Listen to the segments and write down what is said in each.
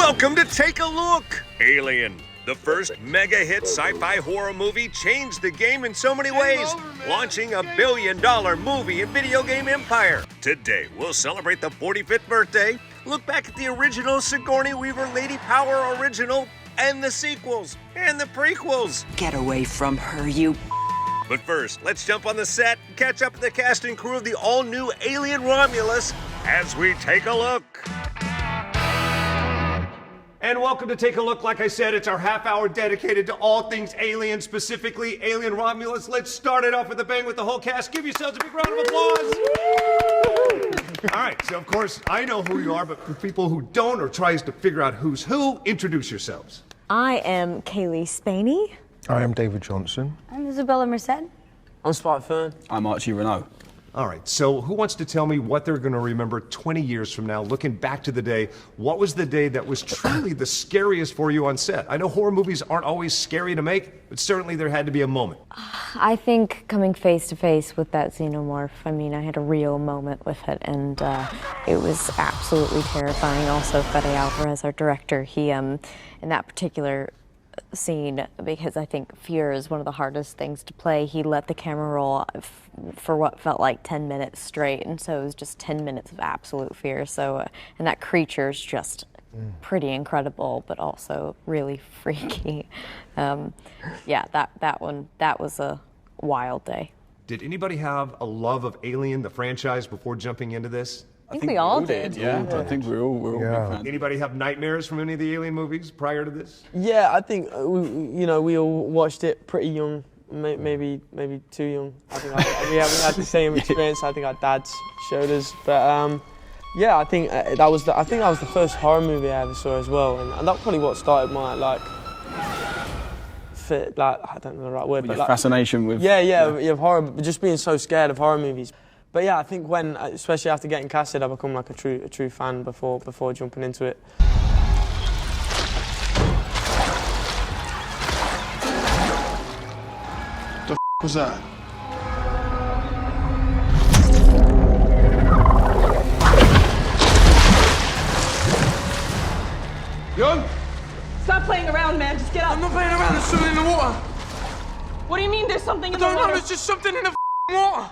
Welcome to Take a Look! Alien, the first mega-hit sci-fi horror movie, changed the game in so many ways, launching a billion-dollar movie and video game empire. Today, we'll celebrate the 45th birthday, look back at the original Sigourney Weaver Lady Power original, and the sequels, and the prequels. Get away from her, you... But first, let's jump on the set and catch up with the cast and crew of the all-new Alien Romulus as we take a look. And welcome to Take a Look. Like I said, it's our half hour dedicated to all things Alien, specifically Alien Romulus. Let's start it off with a bang with the whole cast. Give yourselves a big round of applause. All right, so of course, I know who you are, but for people who don't or tries to figure out who's who, introduce yourselves. I am Kaylee Spaney. I am David Johnson. I'm Isabella Merced. I'm Spike Fern. I'm Archie Renault. All right, so who wants to tell me what they're going to remember 20 years from now, looking back to the day? What was the day that was truly the scariest for you on set? I know horror movies aren't always scary to make, but certainly there had to be a moment. I think coming face to face with that xenomorph, I mean, I had a real moment with it, and it was absolutely terrifying. Also, Fede Alvarez, our director, he, in that particular scene, because I think fear is one of the hardest things to play, he let the camera roll for what felt like 10 minutes straight, and so it was just 10 minutes of absolute fear. So and that creature's just pretty incredible, but also really freaky. Yeah, that was a wild day. Did anybody have a love of Alien, the franchise, before jumping into this? I think we all did. Yeah, I think we're all big fans. Anybody have nightmares from any of the Alien movies prior to this? Yeah, I think we all watched it pretty young, maybe too young. I think we haven't had the same experience. I think our dads showed us, but yeah, I think that was the first horror movie I ever saw as well, and that's probably what started my I don't know the right word, but fascination with horror, but just being so scared of horror movies. But yeah, I think when, especially after getting casted, I become like a true fan before jumping into it. The f was that? Yo! Stop playing around, man. Just get up. I'm not playing around. There's something in the water. What do you mean there's something in the water? I don't know. There's just something in the water.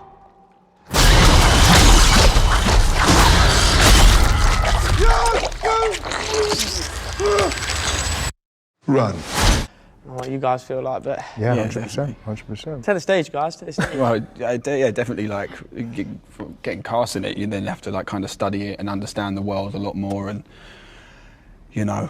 Run. What you guys feel like, but Yeah, 100%. 100%. to the stage, guys. To the stage. Well, yeah, definitely. Like getting cast in it, you then have to like kind of study it and understand the world a lot more, and you know.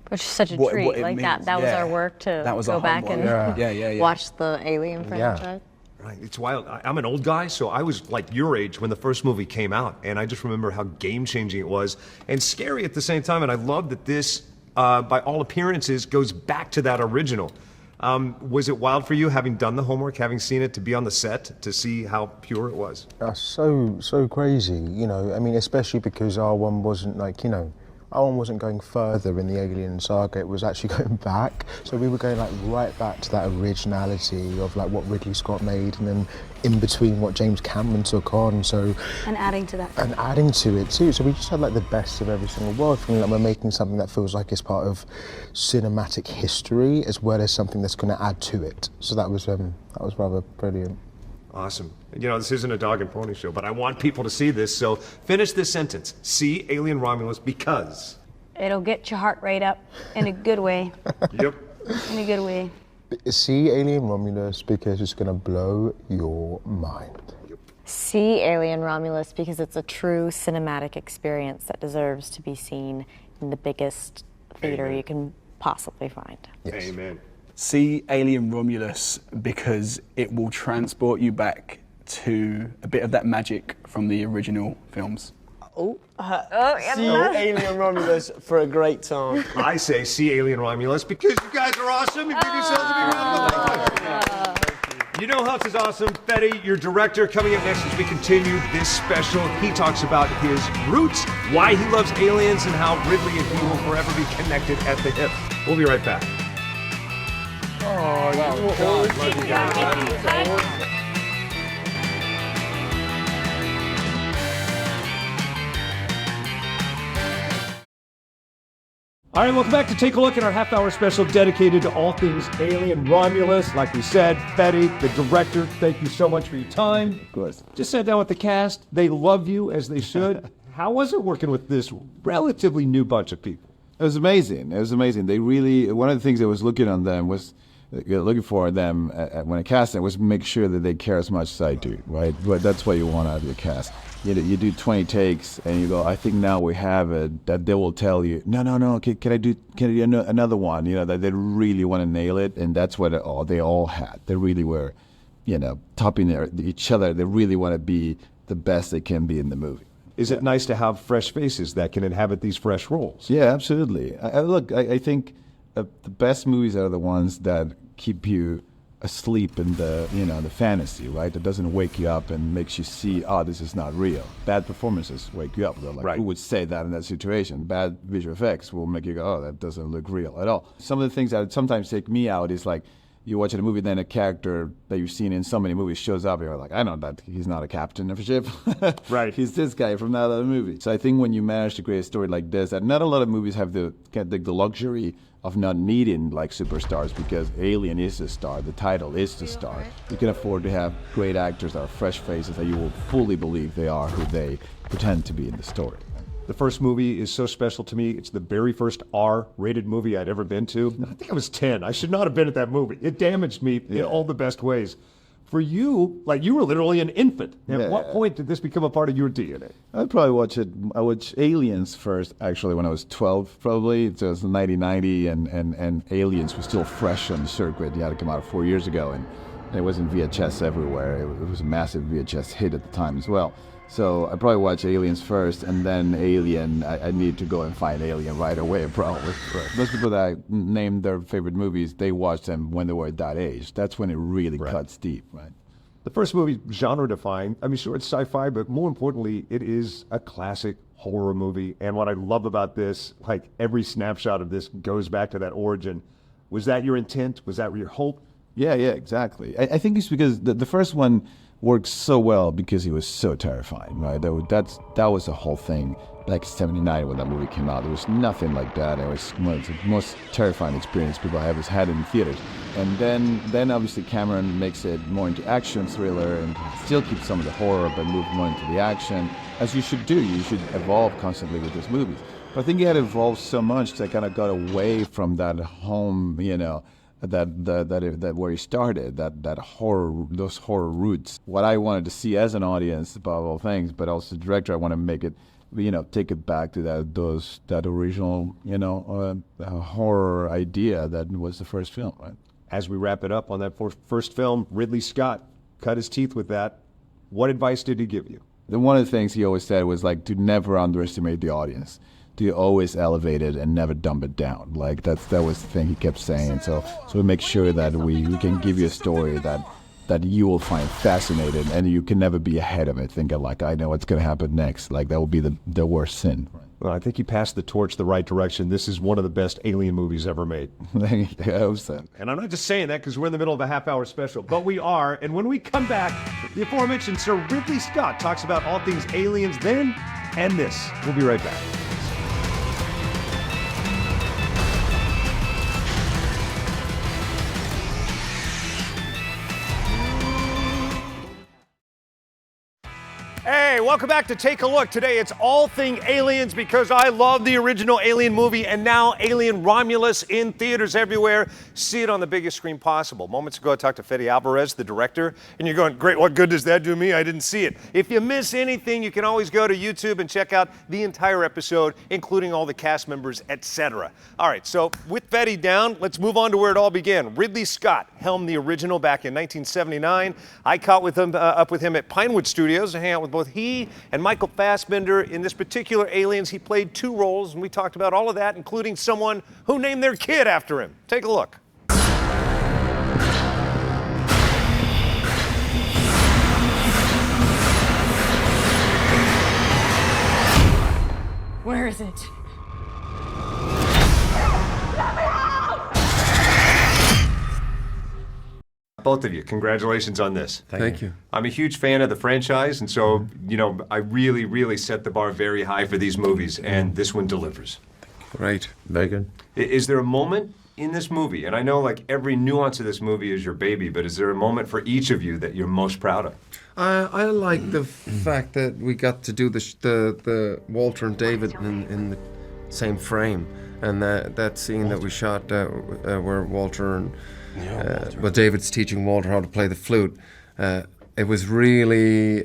Which is such a what treat. it Like means. that was our work to That was go our back homework. and watch the Alien franchise. Right, it's wild. I'm an old guy, so I was like your age when the first movie came out, and I just remember how game-changing it was, and scary at the same time, and I love that this, by all appearances, goes back to that original. Was it wild for you, having done the homework, having seen it, to be on the set, to see how pure it was? So crazy, you know, I mean, especially because R1 wasn't like, you know, R1 wasn't going further in the Alien saga, it was actually going back. So we were going like right back to that originality of like what Ridley Scott made, and then in between what James Cameron took on, so... And adding to that. And adding to it too, so we just had like the best of every single world. Feeling like we're making something that feels like it's part of cinematic history, as well as something that's going to add to it. So that was rather brilliant. Awesome. You know, this isn't a dog and pony show, but I want people to see this, so finish this sentence. See Alien Romulus because... It'll get your heart rate up in a good way. Yep. In a good way. See Alien Romulus because it's going to blow your mind. See Alien Romulus because it's a true cinematic experience that deserves to be seen in the biggest theater you can possibly find. Yes. Amen. See Alien Romulus because it will transport you back to a bit of that magic from the original films. See Alien Romulus for a great time. I say see Alien Romulus because you guys are awesome, and give yourselves a big round of applause. You know who else is awesome? Fede, your director, coming up next as we continue this special. He talks about his roots, why he loves aliens, and how Ridley and he will forever be connected at the hip. We'll be right back. Oh, God. Love you guys. All right, welcome back to Take a Look at our half-hour special dedicated to all things Alien. Romulus, like we said, Fetty, the director, thank you so much for your time. Of course. Just sat down with the cast. They love you, as they should. How was it working with this relatively new bunch of people? It was amazing. It was amazing. They really, one of the things I was looking for them when I cast them was make sure that they care as much as I do, right? But that's what you want out of your cast. You do 20 takes and you go, I think now we have it, that they will tell you, no, can I do another one? You know, that they really want to nail it, and that's what they all had. They really were, topping each other. They really want to be the best they can be in the movie. Is it nice to have fresh faces that can inhabit these fresh roles? Yeah, absolutely. I think the best movies are the ones that keep you asleep in the fantasy, right? That doesn't wake you up and makes you see, this is not real. Bad performances wake you up. They're like, who would say that in that situation? Bad visual effects will make you go, that doesn't look real at all. Some of the things that sometimes take me out is like, you watch a movie, then a character that you've seen in so many movies shows up, and you're like, I know that he's not a captain of a ship. Right. He's this guy from that other movie. So I think when you manage to create a story like this, that not a lot of movies have the luxury of not needing like superstars, because Alien is the star, the title is the star. You can afford to have great actors that are fresh faces that you will fully believe they are who they pretend to be in the story. The first movie is so special to me. It's the very first R-rated movie I'd ever been to. I think I was 10. I should not have been at that movie. It damaged me in all the best ways. For you, like, you were literally an infant. At what point did this become a part of your DNA? I'd probably watch it. I watched Aliens first, actually, when I was 12, probably. It was 1990, and Aliens was still fresh on the circuit. It had come out 4 years ago, and it was in VHS everywhere. It was a massive VHS hit at the time as well. So I probably watched Aliens first, and then Alien. I need to go and find Alien right away, probably. Most people that I named their favorite movies, they watched them when they were at that age. That's when it really cuts deep, right? The first movie, genre-defying. I mean, sure, it's sci-fi, but more importantly, it is a classic horror movie. And what I love about this, like every snapshot of this goes back to that origin. Was that your intent? Was that your hope? Yeah, exactly. I think it's because the first one worked so well because it was so terrifying, right? That was the whole thing. Like 79 when that movie came out, there was nothing like that. It was the most terrifying experience people have ever had in theaters. And then obviously Cameron makes it more into action thriller and still keeps some of the horror but move more into the action, as you should do. You should evolve constantly with these movies. But I think he had evolved so much that I kind of got away from that home, that where he started, that horror, those horror roots. What I wanted to see as an audience, above all things, but also the director, I want to make it, take it back to that original, horror idea that was the first film, right? As we wrap it up on that first film, Ridley Scott cut his teeth with that. What advice did he give you? One of the things he always said was like to never underestimate the audience. To always elevate it and never dump it down. Like that was the thing he kept saying. So we make sure that we can give you a story that you will find fascinating, and you can never be ahead of it, thinking like, I know what's going to happen next. Like that would be the worst sin. Well, I think you passed the torch the right direction. This is one of the best Alien movies ever made. I hope so. And I'm not just saying that because we're in the middle of a half-hour special, but we are. And when we come back, the aforementioned Sir Ridley Scott talks about all things aliens then and this. We'll be right back. Hey, welcome back to Take a Look. Today it's all thing aliens because I love the original Alien movie and now Alien Romulus in theaters everywhere. See it on the biggest screen possible. Moments ago I talked to Fede Alvarez, the director, and you're going, great, what good does that do me? I didn't see it. If you miss anything, you can always go to YouTube and check out the entire episode, including all the cast members, etc. All right, so with Fede down, let's move on to where it all began. Ridley Scott helmed the original back in 1979. I caught up with him at Pinewood Studios to hang out with both he and Michael Fassbender. In this particular Aliens, he played two roles, and we talked about all of that, including someone who named their kid after him. Take a look. Where is it? Both of you, congratulations on this. Thank you. I'm a huge fan of the franchise, and so, I really, really set the bar very high for these movies, and this one delivers. Right. Very good. Is there a moment in this movie, and I know like every nuance of this movie is your baby, but is there a moment for each of you that you're most proud of? I like the fact that we got to do the Walter and David in the same frame, and that scene that we shot where Walter and well, David's teaching Walter how to play the flute. It was really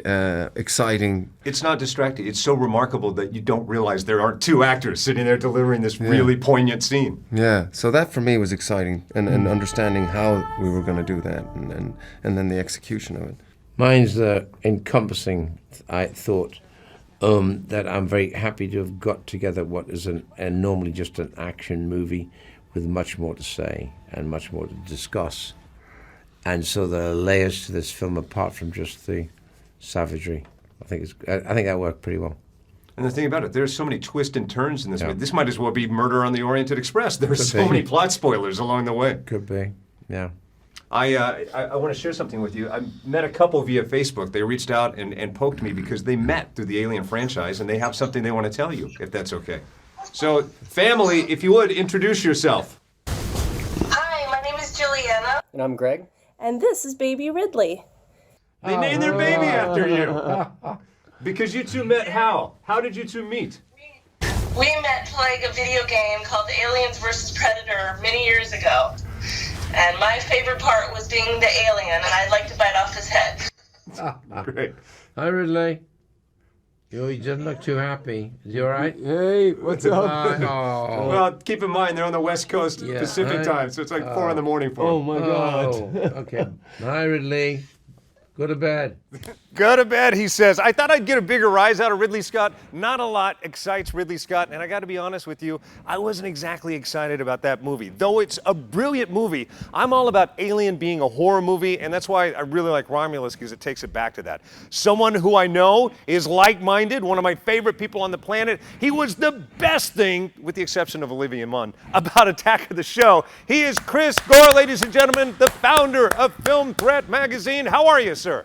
exciting. It's not distracting. It's so remarkable that you don't realize there aren't two actors sitting there delivering this really poignant scene. Yeah, so that for me was exciting, and understanding how we were going to do that, and then the execution of it. Mine's encompassing, I thought, that I'm very happy to have got together what is normally just an action movie with much more to say and much more to discuss. And so there are layers to this film apart from just the savagery. I think that worked pretty well. And the thing about it, there's so many twists and turns in this movie. This might as well be Murder on the Orient Express. There's so many plot spoilers along the way. Could be, yeah. I want to share something with you. I met a couple via Facebook. They reached out and poked me because they met through the Alien franchise, and they have something they want to tell you, if that's okay. So, family, if you would, introduce yourself. Hi, my name is Juliana. And I'm Greg. And this is baby Ridley. They named their baby after you. Because you two met how? How did you two meet? We met playing a video game called Aliens vs. Predator many years ago. And my favorite part was being the alien, and I'd like to bite off his head. Great. Hi, Ridley. You doesn't look too happy. Is he all right? Hey, what's up? Oh. Well, keep in mind, they're on the West Coast Pacific time, so it's like 4 in the morning for them. Oh, my God. Okay. Hi, Ridley. Go to bed. Go to bed, he says. I thought I'd get a bigger rise out of Ridley Scott. Not a lot excites Ridley Scott, and I got to be honest with you, I wasn't exactly excited about that movie. Though it's a brilliant movie, I'm all about Alien being a horror movie, and that's why I really like Romulus, because it takes it back to that. Someone who I know is like-minded, one of my favorite people on the planet. He was the best thing, with the exception of Olivia Munn, about Attack of the Show. He is Chris Gore, ladies and gentlemen, the founder of Film Threat Magazine. How are you, sir?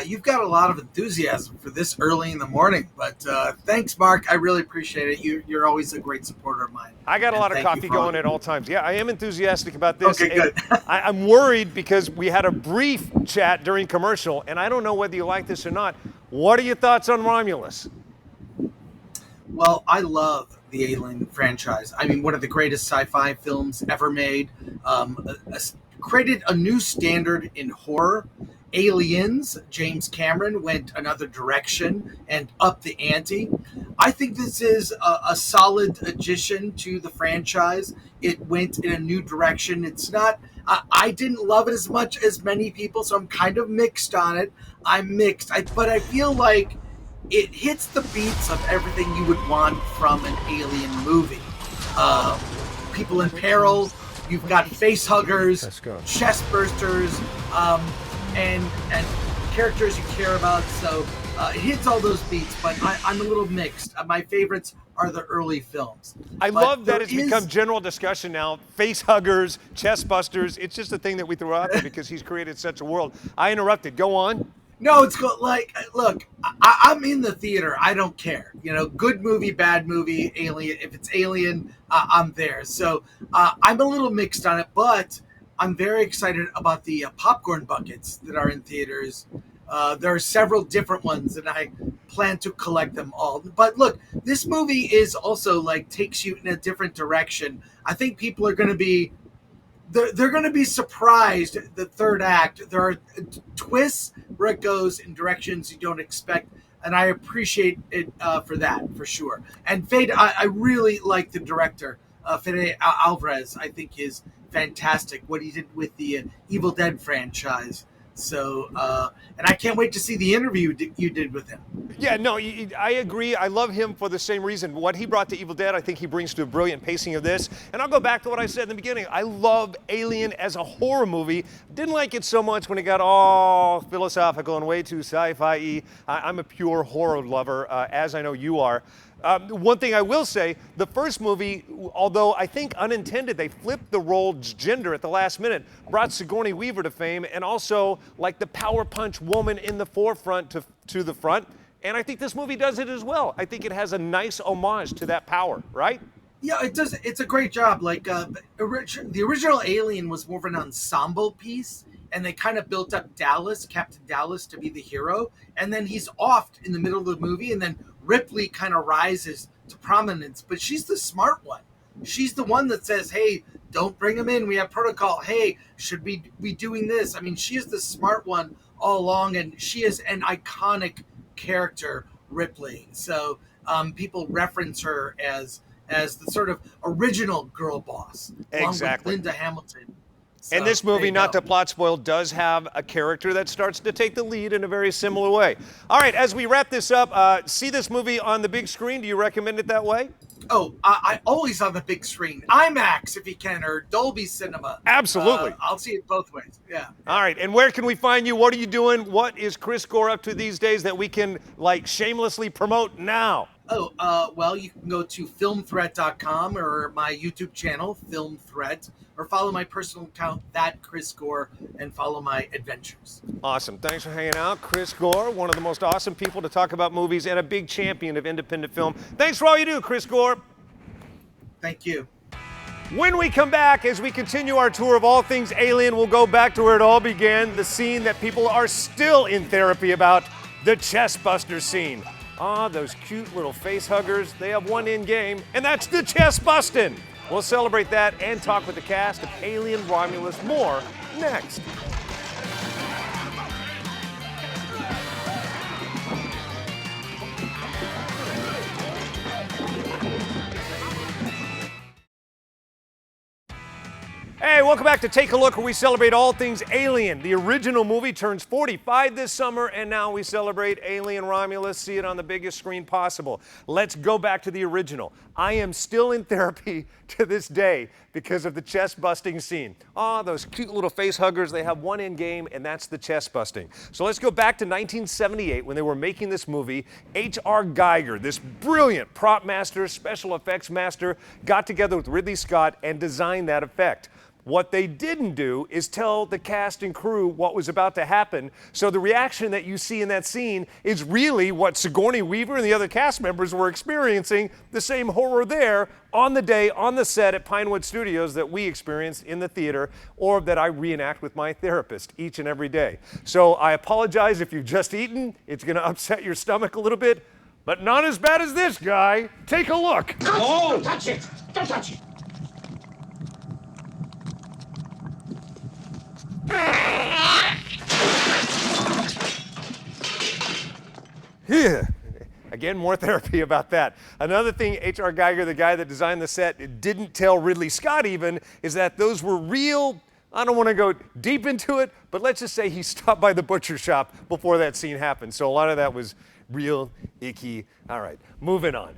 You've got a lot of enthusiasm for this early in the morning, but thanks, Mark. I really appreciate it. You're always a great supporter of mine. I got a lot of coffee going at all times. Yeah, I am enthusiastic about this. Okay, good. I'm worried because we had a brief chat during commercial, and I don't know whether you like this or not. What are your thoughts on Romulus? Well, I love the Alien franchise. I mean, one of the greatest sci-fi films ever made. Created a new standard in horror. Aliens, James Cameron went another direction and upped the ante. I think this is a solid addition to the franchise. It went in a new direction. It's not, I didn't love it as much as many people, so I'm kind of mixed on it. I'm mixed, but I feel like it hits the beats of everything you would want from an Alien movie. People in peril, you've got face huggers, chest bursters, and characters you care about, so it hits all those beats, but I'm a little mixed. My favorites are the early films. I love that it's become general discussion now. Face huggers, chest busters, it's just a thing that we throw out there because he's created such a world. I interrupted, go on. No, it's good. Like, look, I'm in the theater. I don't care. You know, good movie, bad movie, Alien. If it's Alien, I'm there. So I'm a little mixed on it, but I'm very excited about the popcorn buckets that are in theaters. There are several different ones, and I plan to collect them all. But look, this movie is also like takes you in a different direction. I think people are going to be they're going to be surprised. The third act, there are twists where it goes in directions you don't expect, and I appreciate it for that, for sure. And Fede, I really like the director, Fede Alvarez. I think is fantastic what he did with the Evil Dead franchise. So, and I can't wait to see the interview you did with him. Yeah, no, I agree. I love him for the same reason. What he brought to Evil Dead, I think he brings to a brilliant pacing of this. And I'll go back to what I said in the beginning. I love Alien as a horror movie. Didn't like it so much when it got all philosophical and way too sci-fi-y. I'm a pure horror lover, as I know you are. One thing I will say, the first movie, although I think unintended, they flipped the role's gender at the last minute, brought Sigourney Weaver to fame, and also like the power punch woman in the forefront to the front. And I think this movie does it as well. I think it has a nice homage to that power, right? Yeah, it does. It's a great job. Like the original Alien was more of an ensemble piece, and they kind of built up Captain Dallas, to be the hero, and then he's off in the middle of the movie, and then Ripley kind of rises to prominence. But she's the smart one. She's the one that says, "Hey, don't bring him in. We have protocol. Hey, should we be doing this?" I mean, she is the smart one all along, and she is an iconic character, Ripley. So people reference her as the sort of original girl boss, along with Linda Hamilton. So, and this movie, not to plot spoil, does have a character that starts to take the lead in a very similar way. All right, as we wrap this up, see this movie on the big screen. Do you recommend it that way? Oh, I always on the big screen. IMAX, if you can, or Dolby Cinema. Absolutely. I'll see it both ways. Yeah. All right, and where can we find you? What are you doing? What is Chris Gore up to these days that we can, like, shamelessly promote now? Oh, well, you can go to filmthreat.com or my YouTube channel, Film Threat, or follow my personal account, That Chris Gore, and follow my adventures. Awesome. Thanks for hanging out. Chris Gore, one of the most awesome people to talk about movies and a big champion of independent film. Thanks for all you do, Chris Gore. Thank you. When we come back, as we continue our tour of all things Alien, we'll go back to where it all began, the scene that people are still in therapy about, the chest buster scene. Ah, those cute little face huggers, they have one end game, and that's the chest busting. We'll celebrate that and talk with the cast of Alien Romulus. More next. Hey, welcome back to Take a Look, where we celebrate all things Alien. The original movie turns 45 this summer, and now we celebrate Alien Romulus. See it on the biggest screen possible. Let's go back to the original. I am still in therapy to this day because of the chest busting scene. Oh, those cute little face huggers, they have one end game, and that's the chest busting. So let's go back to 1978 when they were making this movie. H.R. Geiger, this brilliant prop master, special effects master, got together with Ridley Scott and designed that effect. What they didn't do is tell the cast and crew what was about to happen, so the reaction that you see in that scene is really what Sigourney Weaver and the other cast members were experiencing, the same horror there on the day, on the set at Pinewood Studios that we experienced in the theater, or that I reenact with my therapist each and every day. So I apologize if you've just eaten. It's going to upset your stomach a little bit, but not as bad as this guy. Take a look. Oh! Don't touch it! Don't touch it! Yeah. Again, more therapy about that. Another thing H.R. Geiger, the guy that designed the set, didn't tell Ridley Scott even, is that those were real, I don't want to go deep into it, but let's just say he stopped by the butcher shop before that scene happened. So a lot of that was real icky. All right, moving on.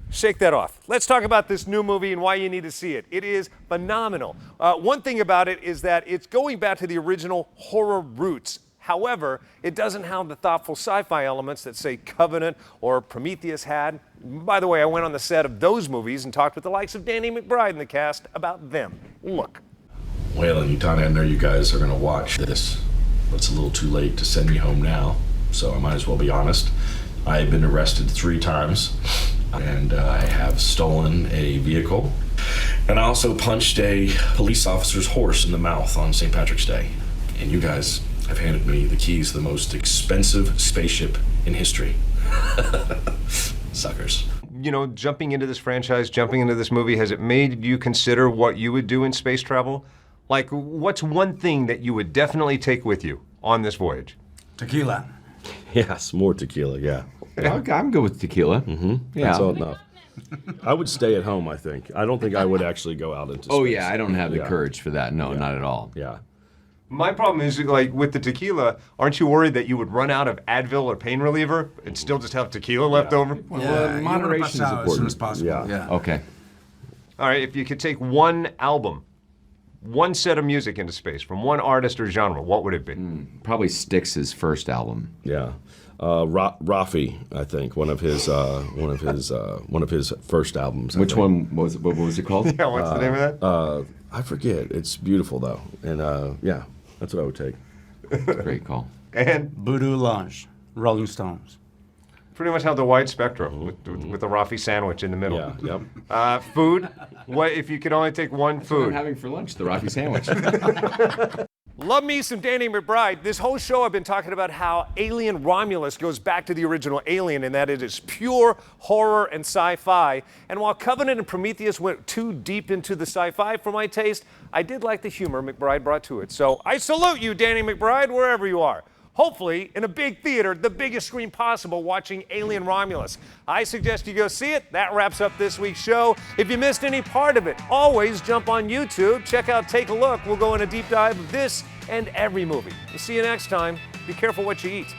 Shake that off. Let's talk about this new movie and why you need to see it. It is phenomenal. One thing about it is that it's going back to the original horror roots. However, it doesn't have the thoughtful sci-fi elements that, say, Covenant or Prometheus had. By the way, I went on the set of those movies and talked with the likes of Danny McBride and the cast about them. Look. Well, and I know you guys are going to watch this. It's a little too late to send me home now, so I might as well be honest. I have been arrested 3 times, and I have stolen a vehicle, and I also punched a police officer's horse in the mouth on St. Patrick's Day. And you guys have handed me the keys to the most expensive spaceship in history. Suckers. You know, jumping into this franchise, jumping into this movie, has it made you consider what you would do in space travel? Like, what's one thing that you would definitely take with you on this voyage? Tequila. Yes, more tequila, yeah. I'm good with tequila. Mm-hmm. Yeah. That's all enough. I would stay at home, I think. I don't think I would actually go out into space. Oh, yeah, I don't have the courage for that. No, not at all. Yeah. My problem is, like, with the tequila, aren't you worried that you would run out of Advil or pain reliever and still just have tequila left over? Well, moderation is important. As soon as possible. Yeah. Okay. All right, if you could take one album, one set of music into space from one artist or genre, what would it be? Probably Styx's first album. Yeah. Rafi, I think, one of his first albums. Which one was it? What was it called? Yeah, what's the name of that? I forget. It's beautiful though, and yeah, that's what I would take. Great call. And Voodoo Lounge, Rolling Stones. Pretty much have the wide spectrum with the Rafi sandwich in the middle. Yeah, yep. Food. What if you could only take one That's what food? I'm having for lunch, the Rafi sandwich. Love me some Danny McBride. This whole show I've been talking about how Alien Romulus goes back to the original Alien and that it is pure horror and sci-fi. And while Covenant and Prometheus went too deep into the sci-fi for my taste, I did like the humor McBride brought to it. So I salute you, Danny McBride, wherever you are. Hopefully in a big theater, the biggest screen possible, watching Alien Romulus. I suggest you go see it. That wraps up this week's show. If you missed any part of it, always jump on YouTube. Check out Take a Look. We'll go in a deep dive of this and every movie. We'll see you next time. Be careful what you eat.